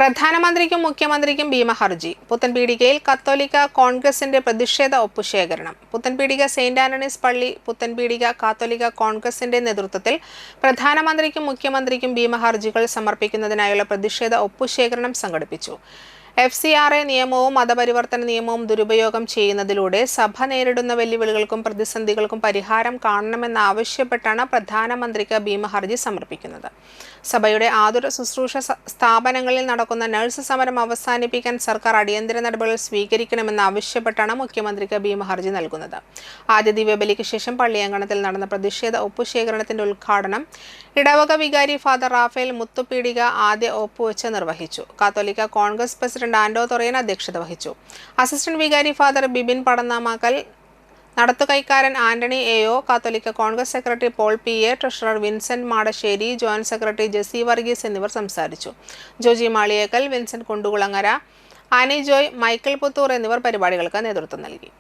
പ്രധാനമന്ത്രിക്കും മുഖ്യമന്ത്രിക്കും ഭീമഹർജി. പുത്തൻപീടികയിൽ കത്തോലിക്ക കോൺഗ്രസിന്റെ പ്രതിഷേധ ഒപ്പുശേഖരണം. പുത്തൻപീടിക സെയിന്റ് ആന്റണീസ് പള്ളി പുത്തൻപീടിക കാത്തോലിക്ക കോൺഗ്രസിന്റെ നേതൃത്വത്തിൽ പ്രധാനമന്ത്രിക്കും മുഖ്യമന്ത്രിക്കും ഭീമഹർജികൾ സമർപ്പിക്കുന്നതിനായുള്ള പ്രതിഷേധ ഒപ്പുശേഖരണം സംഘടിപ്പിച്ചു. FCRA നിയമവും മതപരിവർത്തന നിയമവും ദുരുപയോഗം ചെയ്യുന്നതിലൂടെ സഭ നേരിടുന്ന വെല്ലുവിളികൾക്കും പ്രതിസന്ധികൾക്കും പരിഹാരം കാണണമെന്നാവശ്യപ്പെട്ടാണ് പ്രധാനമന്ത്രിക്ക് ഭീമഹർജി സമർപ്പിക്കുന്നത്. സഭയുടെ ആതുര ശുശ്രൂഷ സ്ഥാപനങ്ങളിൽ നടക്കുന്ന നഴ്സ് സമരം അവസാനിപ്പിക്കാൻ സർക്കാർ അടിയന്തര നടപടികൾ സ്വീകരിക്കണമെന്നാവശ്യപ്പെട്ടാണ് മുഖ്യമന്ത്രിക്ക് ഭീമഹർജി നൽകുന്നത്. ആദ്യ ദിവ്യബലിക്ക് ശേഷം പള്ളിയങ്കണത്തിൽ നടന്ന പ്രതിഷേധ ഒപ്പുശേഖരണത്തിന്റെ ഉദ്ഘാടനം ഇടവക വികാരി ഫാദർ റാഫേൽ മുത്തുപീടിക ആദ്യ ഒപ്പുവെച്ച് നിർവഹിച്ചു. കാത്തോലിക്ക കോൺഗ്രസ് പ്രസിഡന്റ് ആൻഡോ തൊറയൻ അധ്യക്ഷത വഹിച്ചു. അസിസ്റ്റന്റ് വികാരി ഫാദർ ബിബിൻ പടന്നാമാക്കൽ, നടത്തുകൈക്കാരൻ ആന്റണി എയോ, കാത്തോലിക്ക Congress secretary Paul PA, treasurer Vincent Madassery, joint secretary Jessy Varghese എന്നിവർ സംസാരിച്ചു. ജോജി മാളിയേക്കൽ, വിൻസെന്റ് കുണ്ടുകുളങ്ങര, ആനി ജോയ്, മൈക്കിൾ പുത്തൂർ എന്നിവർ പരിപാടികൾക്ക് നേതൃത്വം നൽകി.